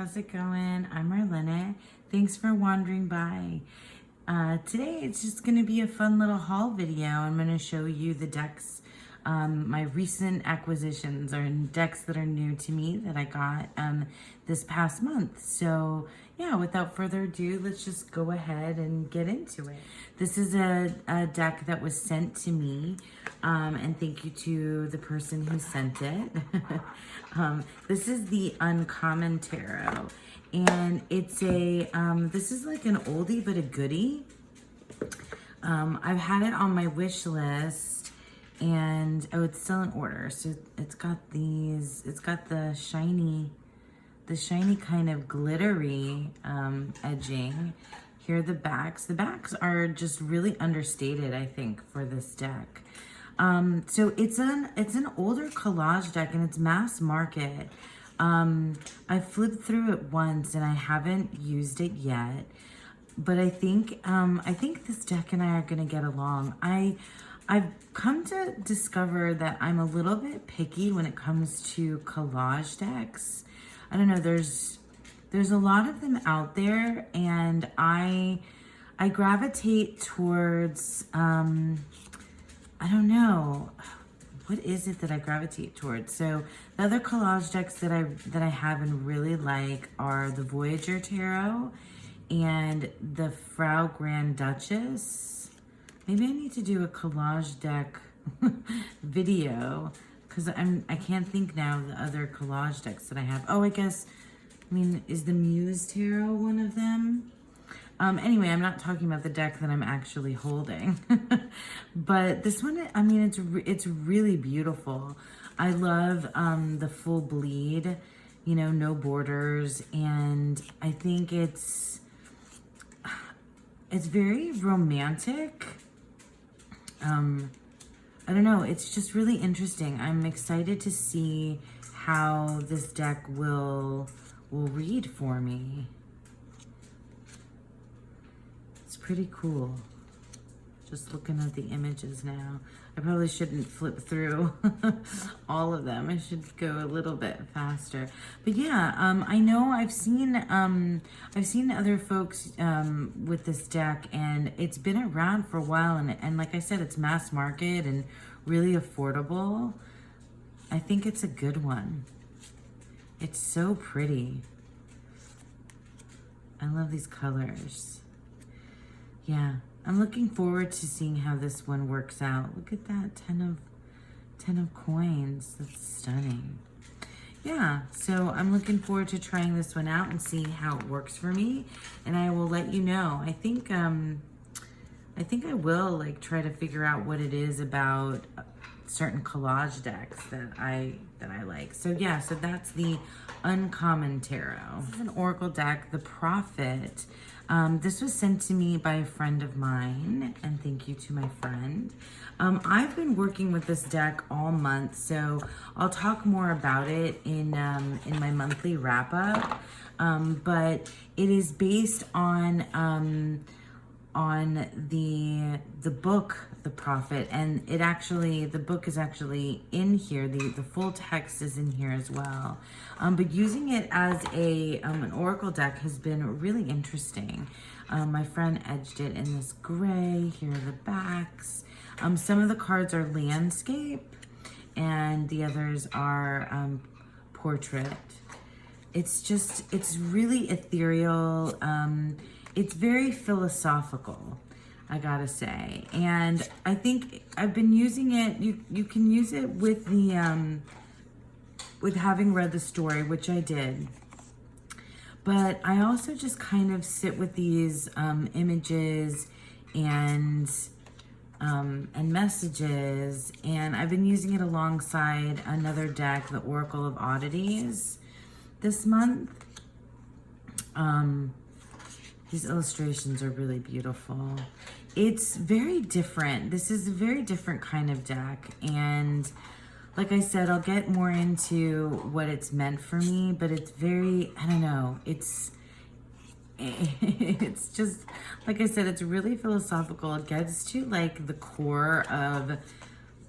how's it going? I'm Marlena. Thanks for wandering by. Today it's just going to be a fun little haul video. I'm going to show you the decks, my recent acquisitions or decks that are new to me that I got this past month. So yeah, without further ado, let's just go ahead and get into it. This is a deck that was sent to me, and thank you to the person who sent it. This is the Uncommon Tarot, and it's a, this is like an oldie but a goodie. I've had it on my wish list, and oh, it's still in order. So it's got these, it's got the shiny kind of glittery edging. Here are the backs. The backs are just really understated, I think, for this deck. So it's an older collage deck, and it's mass market. I flipped through it once and I haven't used it yet, but I think this deck and I are gonna get along. I've come to discover that I'm a little bit picky when it comes to collage decks. I don't know, there's a lot of them out there, and I gravitate towards, I don't know, what is it that I gravitate towards? So the other collage decks that I have and really like are the Voyager Tarot and the Frau Grand Duchess. Maybe I need to do a collage deck video, because I can't think now of the other collage decks that I have. Oh, I guess, I mean, is the Muse Tarot one of them? Anyway, I'm not talking about the deck that I'm actually holding. But this one, I mean, it's really beautiful. I love the full bleed, you know, no borders, and I think it's very romantic. I don't know, it's just really interesting. I'm excited to see how this deck will read for me. It's pretty cool. Just looking at the images now. I probably shouldn't flip through all of them. I should go a little bit faster. But yeah, I know I've seen other folks with this deck, and it's been around for a while, and like I said, it's mass market and really affordable. I think it's a good one. It's so pretty. I love these colors. Yeah, I'm looking forward to seeing how this one works out. Look at that, 10 of coins. That's stunning. Yeah, so I'm looking forward to trying this one out and seeing how it works for me, and I will let you know. I think I will like try to figure out what it is about certain collage decks that I like. So yeah, so that's the Uncommon Tarot. This is an oracle deck, the Prophet. This was sent to me by a friend of mine, and thank you to my friend. I've been working with this deck all month, so I'll talk more about it in my monthly wrap up. But it is based on the book, The Prophet, and the book is actually in here. The full text is in here as well. But using it as an oracle deck has been really interesting. My friend edged it in this gray. Here are the backs. Some of the cards are landscape, and the others are portrait. It's really ethereal. It's very philosophical, I gotta say. And I think I've been using it, you can use it with the, with having read the story, which I did. But I also just kind of sit with these images and messages, and I've been using it alongside another deck, the Oracle of Oddities, this month. These illustrations are really beautiful. It's very different. This is a very different kind of deck, and like I said, I'll get more into what it's meant for me, but it's very, I don't know, it's just, like I said, it's really philosophical. It gets to like the core of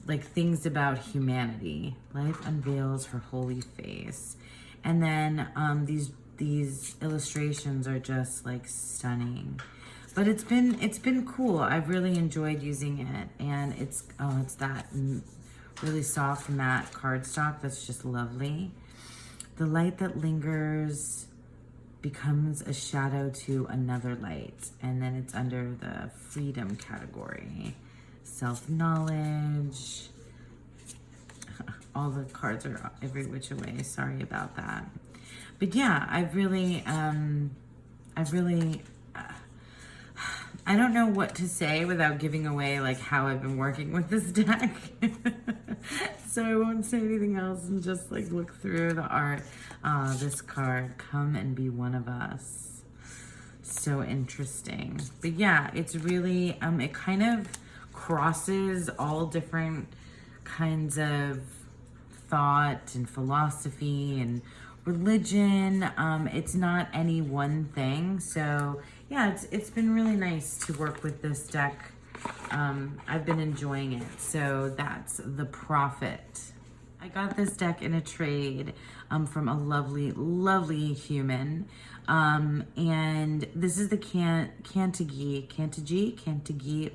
like things about humanity. Life unveils her holy face. And then these these illustrations are just like stunning. But it's been cool. I've really enjoyed using it, and it's that really soft matte cardstock that's just lovely. The light that lingers becomes a shadow to another light, and then it's under the freedom category. Self-knowledge. All the cards are every which way. Sorry about that. But yeah, I don't know what to say without giving away like how I've been working with this deck. So I won't say anything else and just like look through the art. This card, Come and Be One of Us. So interesting. But yeah, it's really, it kind of crosses all different kinds of thought and philosophy and religion. It's not any one thing. So yeah, it's been really nice to work with this deck. I've been enjoying it. So that's the Prophet. I got this deck in a trade from a lovely human. And this is the Cantigi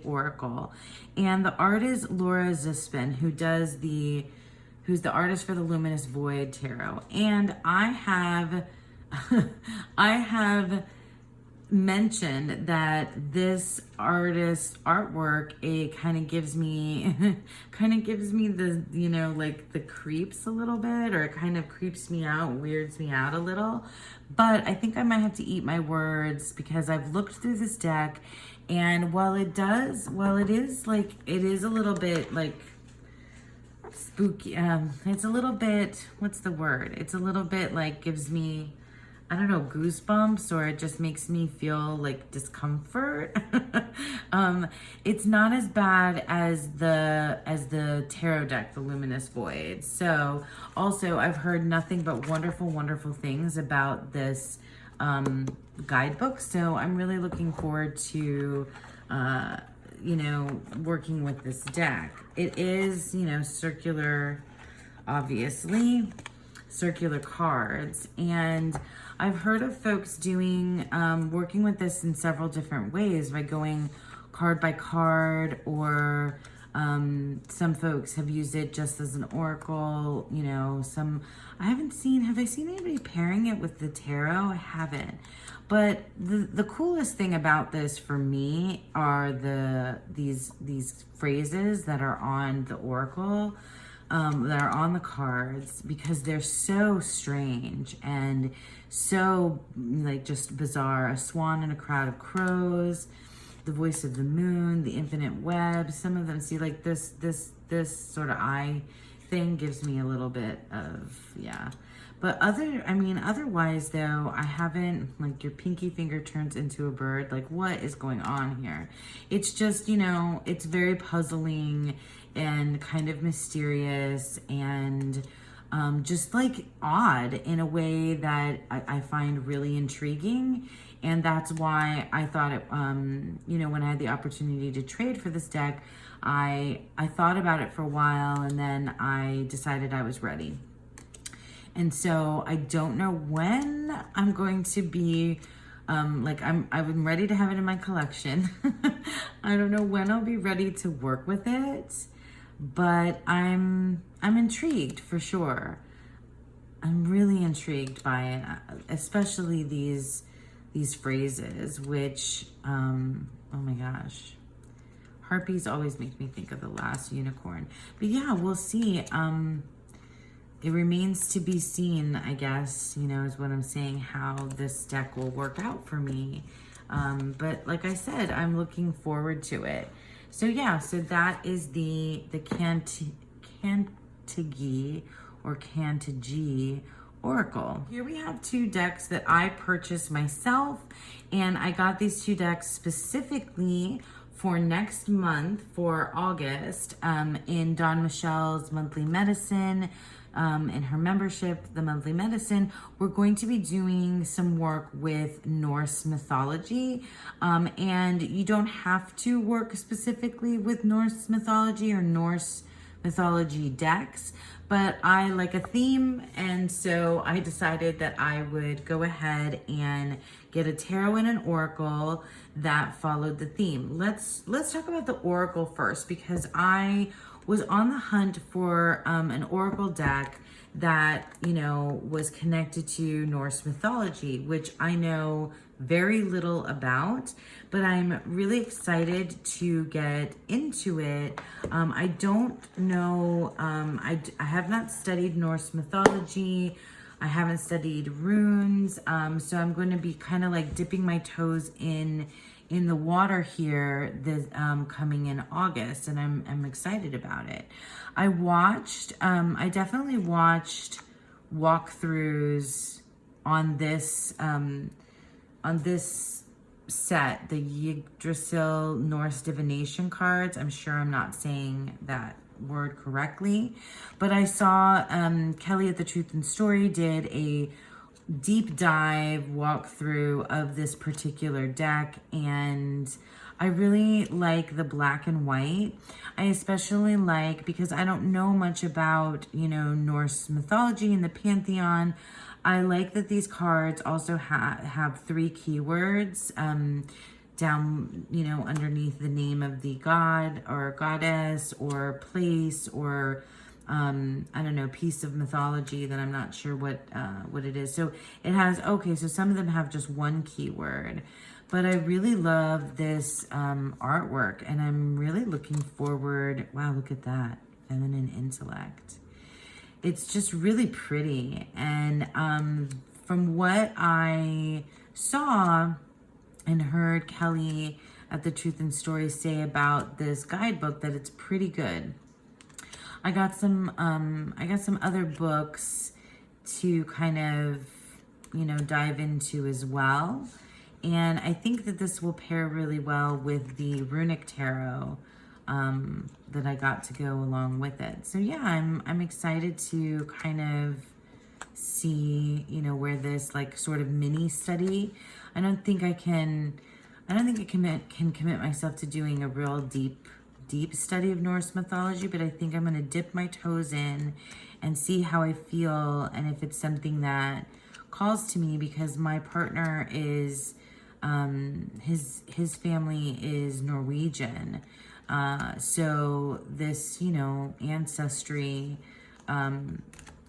Oracle. And the art is Laura Zispin, who's the artist for the Luminous Void Tarot. And I have mentioned that this artist's artwork, it kind of gives me the, you know, like the creeps a little bit, or it kind of creeps me out, weirds me out a little. But I think I might have to eat my words, because I've looked through this deck, and while it is a little bit like spooky, it's a little bit, what's the word? It's a little bit like gives me, I don't know, goosebumps, or it just makes me feel like discomfort. It's not as bad as the tarot deck, the Luminous Void. So also I've heard nothing but wonderful things about this guidebook. So I'm really looking forward to, you know, working with this deck. It is, you know, circular, obviously, circular cards. And I've heard of folks doing, working with this in several different ways, by going card by card, or some folks have used it just as an oracle, you know, have I seen anybody pairing it with the tarot? I haven't. But the coolest thing about this for me are these phrases that are on the oracle, that are on the cards, because they're so strange and so like just bizarre. A swan in a crowd of crows, the voice of the moon, the infinite web. Some of them, see, like this sort of eye thing gives me a little bit of, yeah. But otherwise though, I haven't, like, your pinky finger turns into a bird. Like, what is going on here? It's just, you know, it's very puzzling and kind of mysterious, and just like odd in a way that I find really intriguing. And that's why I thought it, you know, when I had the opportunity to trade for this deck, I thought about it for a while, and then I decided I was ready. And so I don't know when I'm going to be, like, I'm ready to have it in my collection. I don't know when I'll be ready to work with it, but I'm intrigued for sure. I'm really intrigued by it, especially these phrases, which, oh my gosh, harpies always make me think of the last unicorn. But yeah, we'll see. It remains to be seen, I guess, you know, is what I'm saying, how this deck will work out for me. But like I said, I'm looking forward to it. So yeah, so that is the Cantigi or Cantigi Oracle. Here we have two decks that I purchased myself, and I got these two decks specifically for next month, for August, in Dawn Michelle's monthly medicine. In her membership, the monthly medicine, we're going to be doing some work with Norse mythology. And you don't have to work specifically with Norse mythology or Norse Mythology decks, but I like a theme, and so I decided that I would go ahead and get a tarot and an oracle that followed the theme. Let's talk about the oracle first, because I was on the hunt for an oracle deck that, you know, was connected to Norse mythology, which I know very little about, but I'm really excited to get into it. I don't know, I have not studied Norse mythology. I haven't studied runes, so I'm going to be kind of like dipping my toes in the water here this coming in August, and I'm excited about it. I definitely watched walkthroughs on this set, the Yggdrasil Norse divination cards. I'm sure I'm not saying that word correctly, but I saw Kelly at the Truth and Story did a deep dive walkthrough of this particular deck, and I really like the black and white. I especially like, because I don't know much about, you know, Norse mythology and the pantheon, I like that these cards also have 3 keywords down, you know, underneath the name of the god or goddess or place or I don't know, piece of mythology that I'm not sure what it is. So it has, okay, so some of them have just 1 keyword, but I really love this artwork, and I'm really looking forward. Wow, look at that, feminine intellect. It's just really pretty. And from what I saw and heard Kelly at the Truth and Story say about this guidebook, that it's pretty good. I got some other books to kind of, you know, dive into as well. And I think that this will pair really well with the Rune Tarot that I got to go along with it. So yeah, I'm excited to kind of see, you know, where this like sort of mini study. I don't think I can commit myself to doing a real deep study of Norse mythology, but I think I'm going to dip my toes in and see how I feel, and if it's something that calls to me, because my partner is his family is Norwegian. So this, you know, ancestry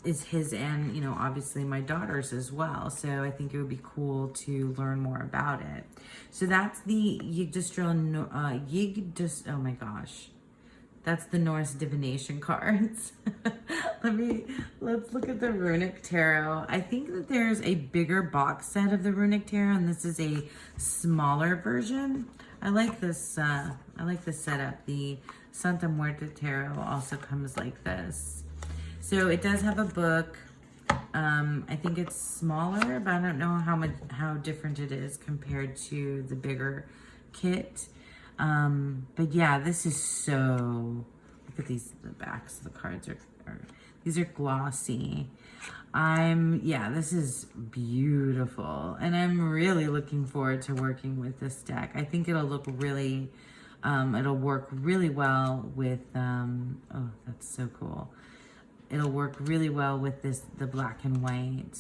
is his, and, you know, obviously my daughter's as well. So I think it would be cool to learn more about it. So that's the Yggdrasil, oh my gosh. That's the Norse divination cards. Let's look at the Runic Tarot. I think that there's a bigger box set of the Runic Tarot, and this is a smaller version. I like this setup. The Santa Muerte Tarot also comes like this. So it does have a book. I think it's smaller, but I don't know how different it is compared to the bigger kit. But yeah, this is so, look at these, the backs of the cards these are glossy. Yeah, this is beautiful, and I'm really looking forward to working with this deck. I think it'll look really, it'll work really well with, oh, that's so cool. It'll work really well with the black and white.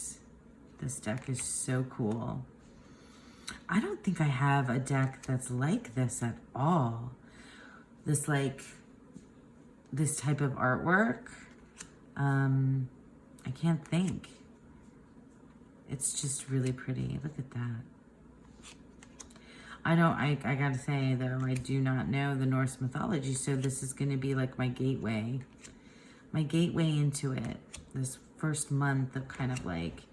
This deck is so cool. I don't think I have a deck that's like this at all. This type of artwork. I can't think. It's just really pretty. Look at that. I gotta say though, I do not know the Norse mythology, so this is gonna be like my gateway into it. This first month of kind of like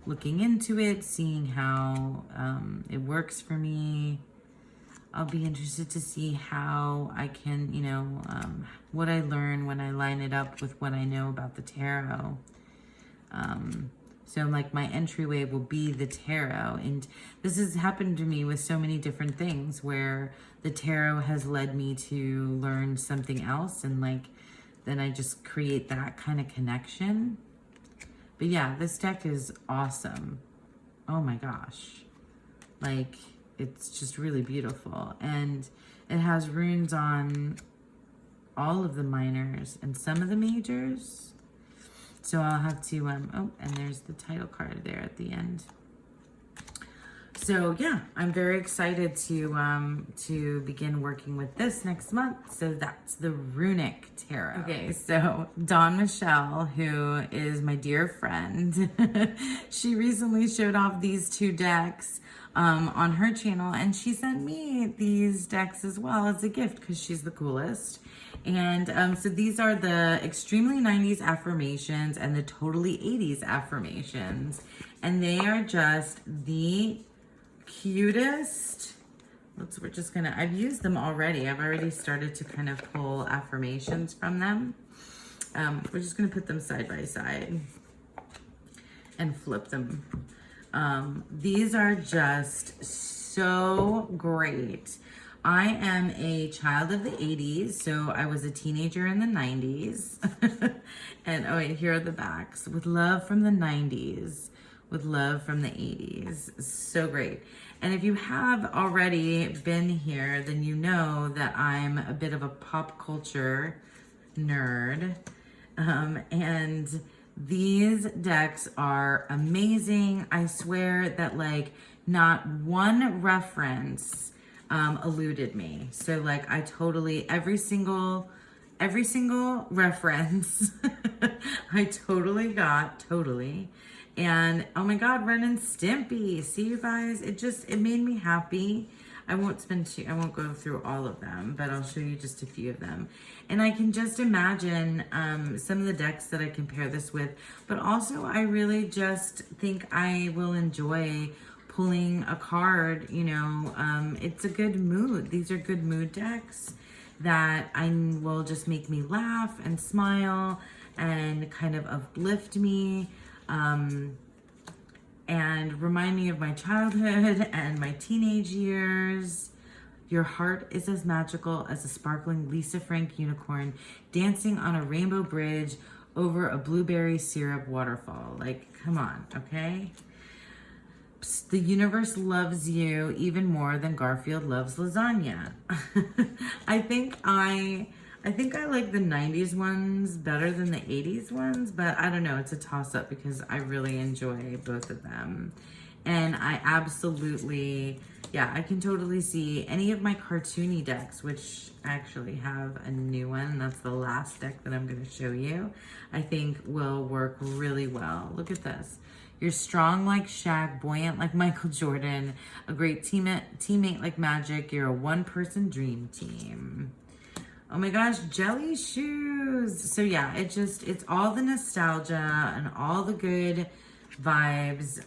looking into it, seeing how it works for me. I'll be interested to see how I can, you know, what I learn when I line it up with what I know about the tarot. So like my entryway will be the tarot, and this has happened to me with so many different things where the tarot has led me to learn something else, and like then I just create that kind of connection. But yeah, this deck is awesome. Oh my gosh. Like, it's just really beautiful. And it has runes on all of the minors and some of the majors. So I'll have to, oh, and there's the title card there at the end. So yeah, I'm very excited to begin working with this next month. So that's the Runic Tarot. Okay, so Dawn Michelle, who is my dear friend, she recently showed off these two decks on her channel, and she sent me these decks as well as a gift because she's the coolest. And so these are the extremely 90s affirmations and the totally 80s affirmations, and they are just the cutest. We're just gonna, I've used them already. I've already started to kind of pull affirmations from them. We're just gonna put them side by side and flip them. These are just so great. I am a child of the 80s, so I was a teenager in the 90s. And oh wait, here are the backs. With love from the 90s. With love from the 80s. So great. And if you have already been here, then you know that I'm a bit of a pop culture nerd. And these decks are amazing. I swear that like not one reference eluded me. So like I totally, every single reference I totally got, totally. And oh my God, Ren and Stimpy. See you guys, it made me happy. I won't go through all of them, but I'll show you just a few of them. And I can just imagine some of the decks that I can pair this with, but also I really just think I will enjoy pulling a card, you know. It's a good mood. These are good mood decks that will just make me laugh and smile and kind of uplift me. And remind me of my childhood and my teenage years. Your heart is as magical as a sparkling Lisa Frank unicorn dancing on a rainbow bridge over a blueberry syrup waterfall. Like, come on, okay? Psst, the universe loves you even more than Garfield loves lasagna. I think I like the 90s ones better than the 80s ones, but I don't know, it's a toss-up because I really enjoy both of them. And I absolutely, yeah, I can totally see any of my cartoony decks, which I actually have a new one. That's the last deck that I'm going to show you. I think will work really well. Look at this. You're strong like Shaq, buoyant like Michael Jordan, a great teammate like Magic. You're a one-person dream team. Oh my gosh, jelly shoes. So yeah, it's all the nostalgia and all the good vibes.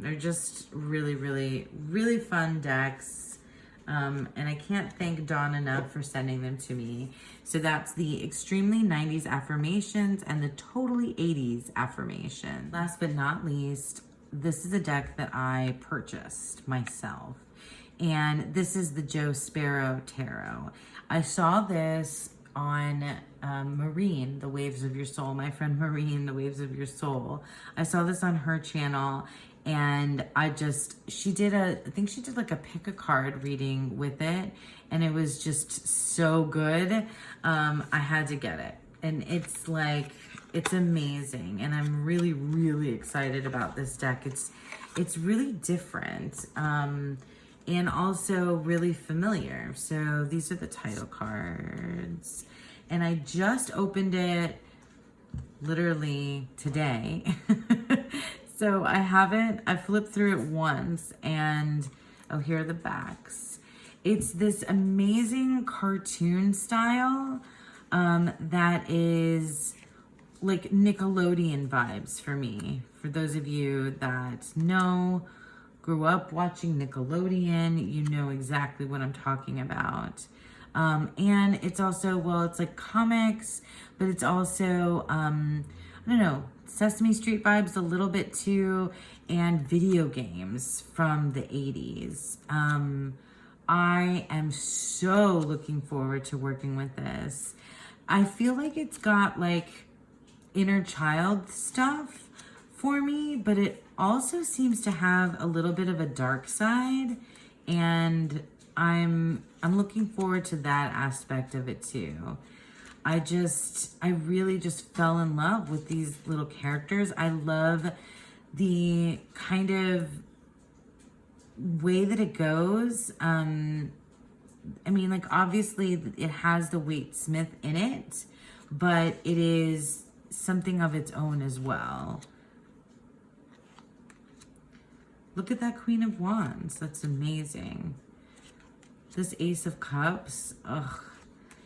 They're just really, really, really fun decks. And I can't thank Dawn enough for sending them to me. So that's the extremely 90s affirmations and the totally 80s affirmation. Last but not least, this is a deck that I purchased myself. And this is the Joe Sparrow Tarot. I saw this on Marine, The Waves of Your Soul. My friend Marine, The Waves of Your Soul. I saw this on her channel, and I think she did like a pick a card reading with it, and it was just so good. I had to get it. And it's amazing. And I'm really, really excited about this deck. It's really different. And also really familiar. So these are the title cards. And I just opened it literally today. So I flipped through it once, and oh, here are the backs. It's this amazing cartoon style that is like Nickelodeon vibes for me. For those of you that grew up watching Nickelodeon, you know exactly what I'm talking about. And it's also, it's like comics, but it's also, I don't know, Sesame Street vibes a little bit too, and video games from the 80s. I am so looking forward to working with this. I feel like it's got like inner child stuff for me, but it also seems to have a little bit of a dark side, and I'm looking forward to that aspect of it too. I really just fell in love with these little characters. I love the kind of way that it goes. I mean, like, obviously it has the Waite Smith in it, but it is something of its own as well. Look at that Queen of Wands. That's amazing. This Ace of Cups. Ugh.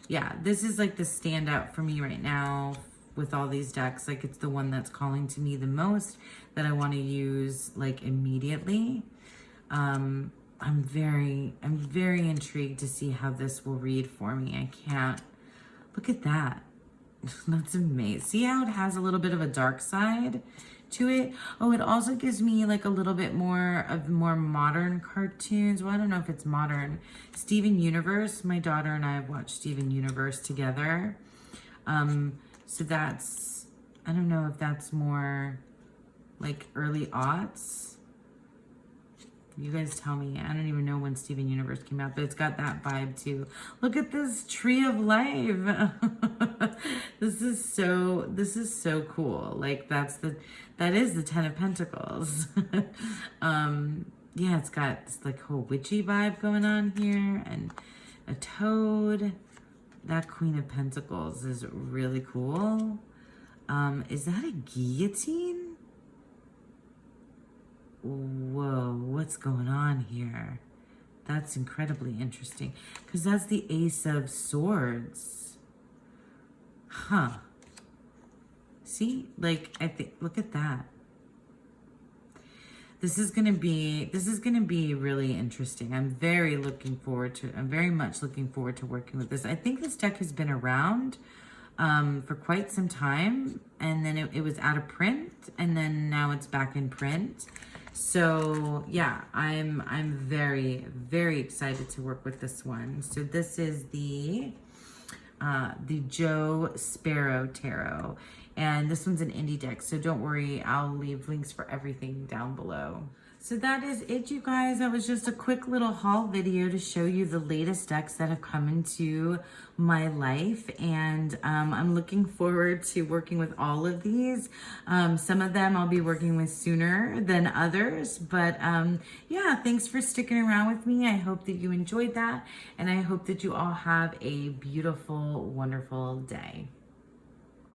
Yeah, this is like the standout for me right now with all these decks. Like, it's the one that's calling to me the most, that I want to use like immediately. I'm very intrigued to see how this will read for me. I can't. Look at that. That's amazing. See how it has a little bit of a dark side to it? Oh, it also gives me like a little bit more of more modern cartoons. Well, I don't know if it's modern. Steven Universe. My daughter and I have watched Steven Universe together. So that's, I don't know if that's more like early aughts. You guys tell me. I don't even know when Steven Universe came out, but it's got that vibe too. Look at this Tree of Life. This is so cool. Like, that is the Ten of Pentacles. Yeah, it's got this like whole witchy vibe going on here, and a toad. That Queen of Pentacles is really cool. Is that a guillotine? Whoa, what's going on here? That's incredibly interesting, because that's the Ace of Swords. Huh. See? Like, I think, look at that. This is gonna be really interesting. I'm very much looking forward to working with this. I think this deck has been around for quite some time, and then it was out of print, and then now it's back in print. So yeah, I'm very excited to work with this one. So this is the Joe Sparrow Tarot, and this one's an indie deck, so don't worry, I'll leave links for everything down below. So that is it, you guys. That was just a quick little haul video to show you the latest decks that have come into my life, and I'm looking forward to working with all of these. Some of them I'll be working with sooner than others, but yeah, thanks for sticking around with me. I hope that you enjoyed that, and I hope that you all have a beautiful, wonderful day.